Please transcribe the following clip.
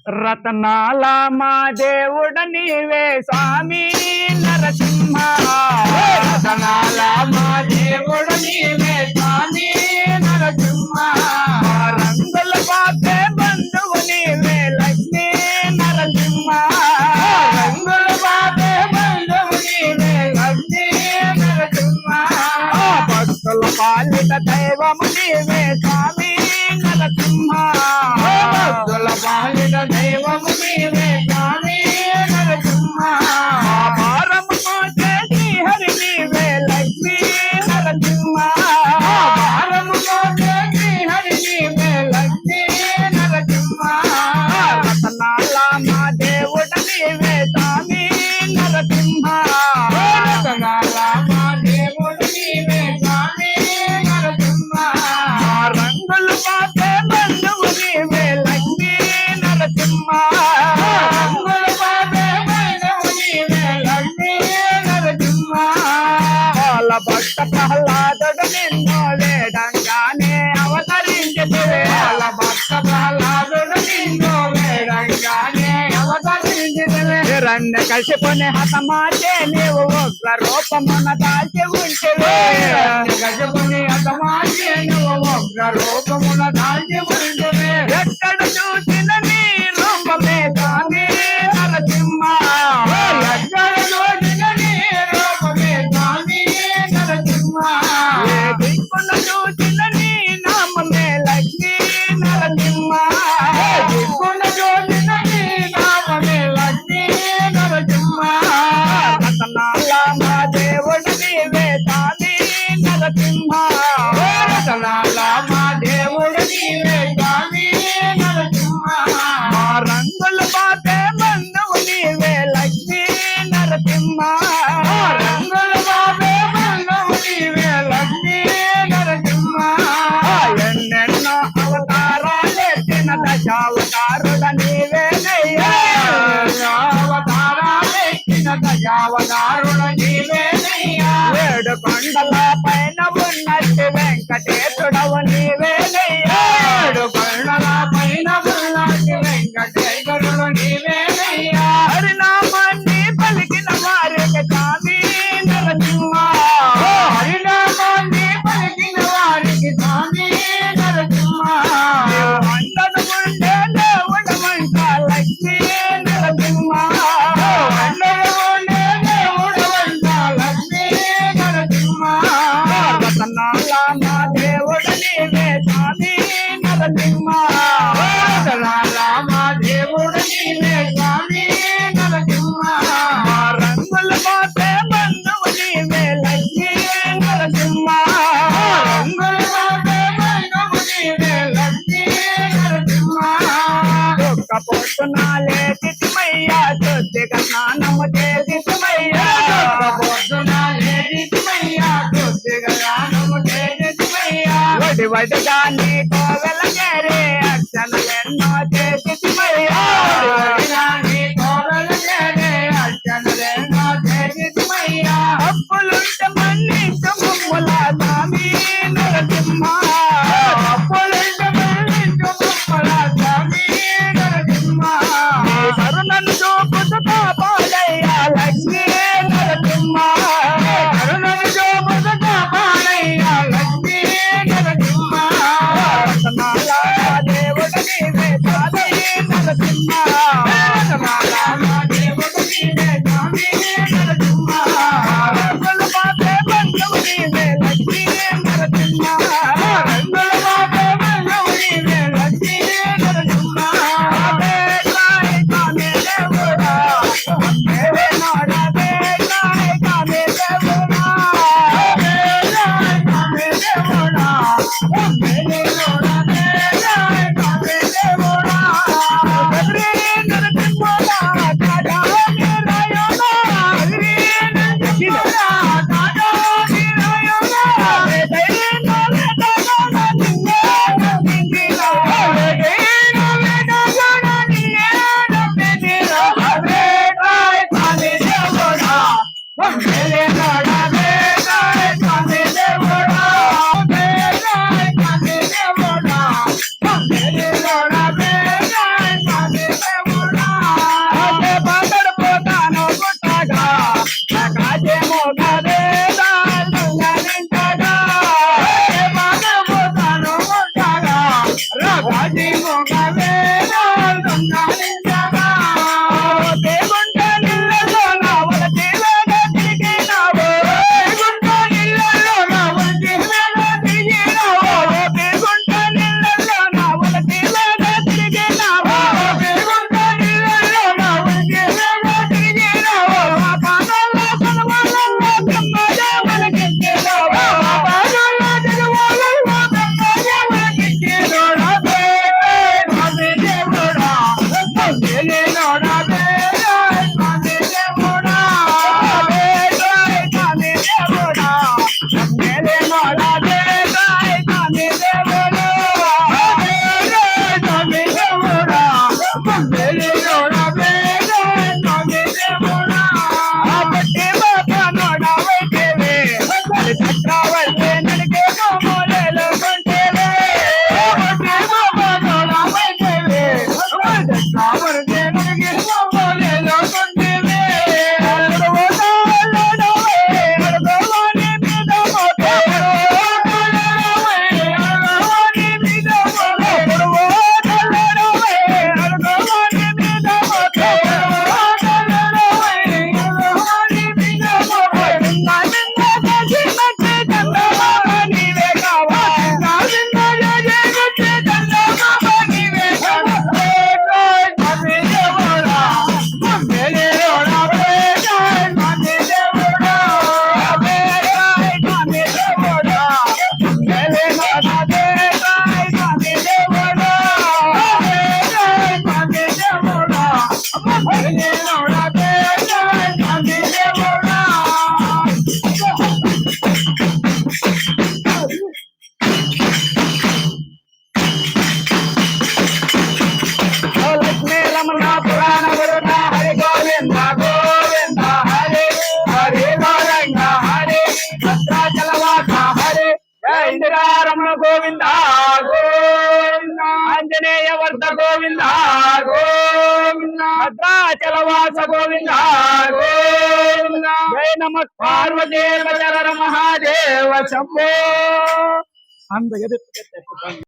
రతనాల మా దేవుడ నీవే స్వామి నరసింహ. రతనాల మా దేవుడ నీవే స్వామి నరసింహ. రంగుల పాపే బంధువు నీవే లక్ష్మీ నరసింహ. రంగుల పాపే బంధువు నీవే లక్ష్మీ నరసింహ. భక్తుల పాలిట దైవము నీవే స్వామి నరసింహ. భక్తుల పాలిట దైవము నీవే స్వామి నరసింహ. భారము మోసే శ్రీహరి నీవే లక్ష్మీ నరసింహ. భారము మోసే శ్రీహరి నీవే లక్ష్మీ నరసింహ. రతనాల మా దేవుడ నీవే స్వామి నరసింహ. రతనాల మా దేవుడ నీవే స్వామి నరసింహ. రంగులు పాపే బంధువు నీవే లక్ష్మీ నరసింహ. రంగుల పాపే బంధువు నీవే లక్ష్మీ నరసింహ. వాళ్ళ భక్త ప్రహ్లాదుడు నిన్ను వేడంగానే అవతరించితివే. వాళ్ళ భక్త ప్రహ్లాదుడు నిన్ను వేడంగానే అవతరించితివే. హిరణ్యకశిపుని హతమార్చే నీవు ఉగ్ర రూపమున దాల్చి ఉంటివే. గజముని హతమార్చి నువ్వు ఉగ్ర రూపమున దాల్చి ఉంటివే. ఎక్కడ చూసిన నీ రూపమే స్వామి నరసింహ. ఎక్కడ చూసిన నీ రూపమే స్వామి నరసింహ. ఏ దిక్కున చూసిన నీ నామమే లక్ష్మీ నరసింహ. దిక్కున చూసిన నీ నామమే లక్ష్మీ నరసింహ. రతనాల మా దేవుడు నీవే స్వామి నరసింహ. రతనాల మా దేవుడు నీవే స్వామి నరసింహ. రంగుల పాపే బంధువు నీవే లక్ష్మీ నరసింహ. రంగుల బాబే బంధువు నీవే లక్ష్మీ నరసింహ. ఎన్నెన్నో అవతారాలెత్తిన దశావతారుడ నీవేనయ్యా. అవతారాలెత్తిన దశావతారుడ నీవేనయ్యా. ఏడు కొండల పైన ఉన్నట్టు వెంకటేశుడవు నీవేనయ్యా. ఏడు కొండల పైన ఉన్నట్టి వెంకటేశ్వరుడు నీవేనయ్యా. హరినామాన్ని పలికిన వారికి స్వామి నరసింహ. హరినామాన్ని పలికిన వారికి స్వామి నరసింహ. అందరు ఉండే దేవుడమంట లక్ష్మీ నరసింహ. అందరూ ఉండే దేవుడవంట లక్ష్మీ నరసింహ. రతనాల మా దేవుడు నీవే స్వామి నరసింహ. రతనాల మా దేవుడు నీవే స్వామి నరసింహ. రంగుల పాపే బంధువు నీవే లక్ష్మీ నరసింహ. రంగుల బాబే బంధువు నీవే లక్ష్మీ నరసింహ. ఒక్క పొద్దునాలే తిమ్మయ్యా శుద్ధిగా స్నానము చేసిమయ్యా. పొద్దున లేచితిమయ్యా, కొద్దిగా గానము చేసితిమయ్యా. వడి వడిగా నీ కోవెల చేరే అర్చనలెన్నో చేసిమయ్యా. వడివడిగా నీ కోవెల చేరే అర్చనలెన్నో చేసితిమయ్యా. అప్పులుంటే మన్నించు ముమ్ముల స్వామి నరసింహ. అప్పులంటే మన్నించు ముమ్మల స్వామి నరసింహ. నీ కరుణను చూపుతూ కాపాడయ్యా లక్ష్మీ నరసింహ. కరుణను చూపుతూ కాపాడయ్యా లక్ష్మీ నరసింహ. రతనాల దేవుడు నీవే స్వామి నరసింహ. రతనాల మా దేవుడు నీవే స్వామి నరసింహ. రంగుల పాపే బంధువు నీవే లక్ష్మీ నరసింహ. రంగుల బాబే బంధువు నీవే లక్ష్మీ నరసింహ. బేటాయ్ కామే దేవుడా మేరే నోడ బేటాయ్ కామే దేవుడా. బేటాయ్ కామే దేవుడా, మేరే నోడ బేటాయ్ కామే దేవుడా. గోవింద గోవింద భద్రాచలవాస గోవింద గోవింద జయ నమ పార్వతీ మహాదేవ శంభో